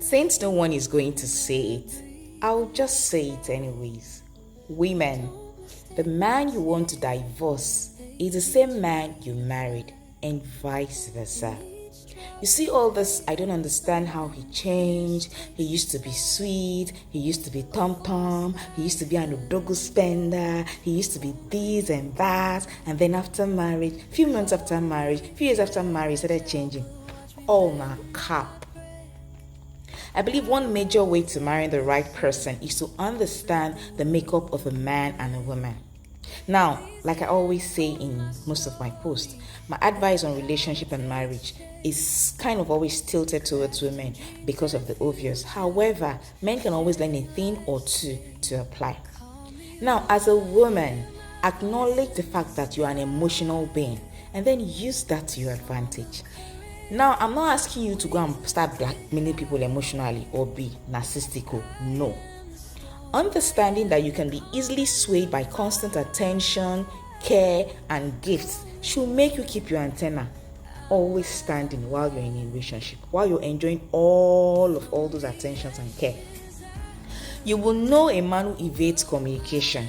Since no one is going to say it, I'll just say it anyways. Women, the man you want to divorce is the same man you married, and vice versa. You see all this, I don't understand how he changed. He used to be sweet, he used to be tom-tom, he used to be an odogwu spender, he used to be this and that, and then after marriage, few months after marriage, few years after marriage, started changing. All my cap. I believe one major way to marry the right person is to understand the makeup of a man and a woman. Now, like I always say in most of my posts, my advice on relationship and marriage is kind of always tilted towards women because of the obvious. However, men can always learn a thing or two to apply. Now, as a woman, acknowledge the fact that you are an emotional being and then use that to your advantage. Now, I'm not asking you to go and start blackmailing people emotionally or be narcissistic. No. Understanding that you can be easily swayed by constant attention, care, and gifts should make you keep your antenna always standing while you're in a relationship, while you're enjoying all those attentions and care. You will know a man who evades communication.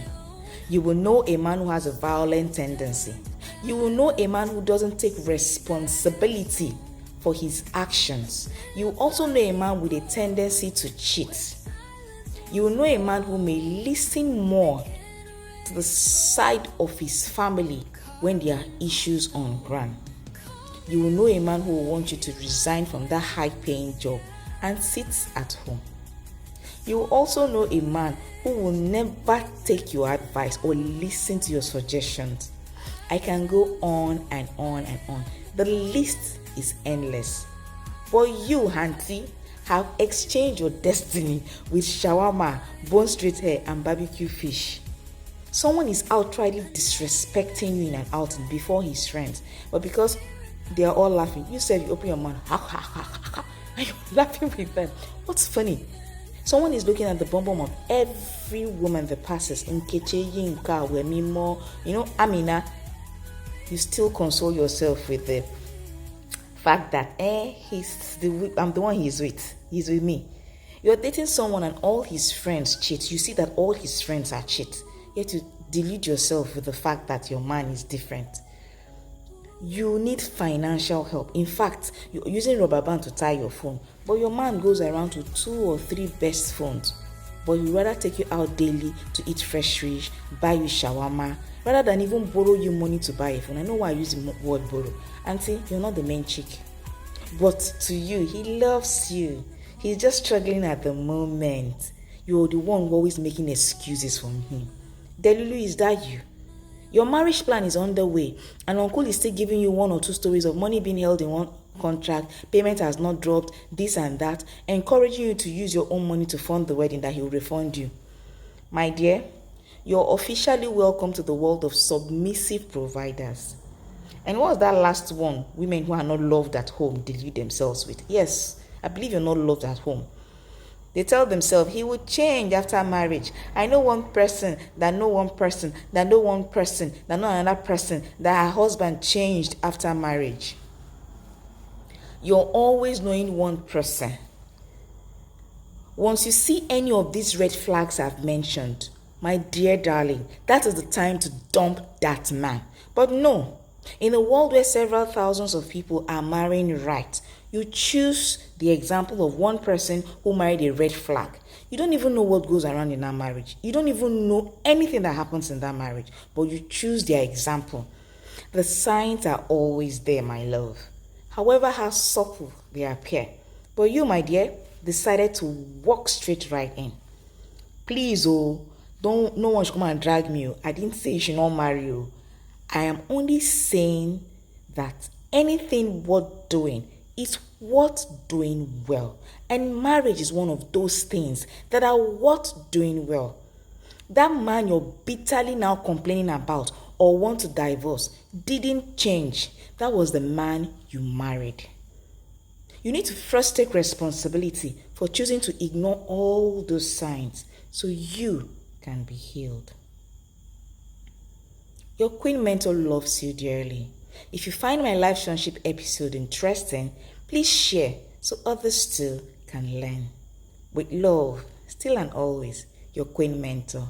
You will know a man who has a violent tendency. You will know a man who doesn't take responsibility for his actions. You will also know a man with a tendency to cheat. You will know a man who may listen more to the side of his family when there are issues on ground. You will know a man who will want you to resign from that high-paying job and sit at home. You will also know a man who will never take your advice or listen to your suggestions. I can go on and on and on. The list is endless. But you, Aunty, have exchanged your destiny with shawarma, bone straight hair, and barbecue fish. Someone is outrightly disrespecting you in an outing before his friends, but because they are all laughing, you said you open your mouth, ha ha ha ha ha, and you're laughing with them. What's funny? Someone is looking at the bum of every woman that passes. Nkeche, Yinka, Wemimo, Amina. You still console yourself with the fact that I'm the one he's with. He's with me. You're dating someone and all his friends cheat. You see that all his friends are cheat. Yet you delude yourself with the fact that your man is different. You need financial help. In fact, you're using rubber band to tie your phone, but your man goes around to 2 or 3 best phones. But he'd rather take you out daily to eat fresh fish, buy you shawarma, rather than even borrow you money to buy a phone. I know why I use the word borrow. Auntie, you're not the main chick. But to you, he loves you. He's just struggling at the moment. You're the one always making excuses for him. Delulu, is that you? Your marriage plan is underway, and Uncle is still giving you 1 or 2 stories of money being held in one contract, payment has not dropped, this and that, encouraging you to use your own money to fund the wedding that he will refund you. My dear, you're officially welcome to the world of submissive providers. And what's that last one? Women who are not loved at home delude themselves with. Yes, I believe you're not loved at home. They tell themselves he would change after marriage. I know one person, that know one person, that know one person, that know another person, that her husband changed after marriage. You're always knowing one person. Once you see any of these red flags I've mentioned, my dear darling, that is the time to dump that man. But no, in a world where several thousands of people are marrying right, you choose the example of one person who married a red flag. You don't even know what goes around in that marriage. You don't even know anything that happens in that marriage, but you choose their example. The signs are always there, my love, however how subtle they appear. But you, my dear, decided to walk straight right in. Please, no one should come and drag me. I didn't say you should not marry you. I am only saying that anything worth doing is worth doing well. And marriage is one of those things that are worth doing well. That man you're bitterly now complaining about or want to divorce didn't change. That was the man you married. You need to first take responsibility for choosing to ignore all those signs so you can be healed. Your Queen Mentor loves you dearly. If you find my life relationship episode interesting, please share so others too can learn. With love, still and always, your queen mentor.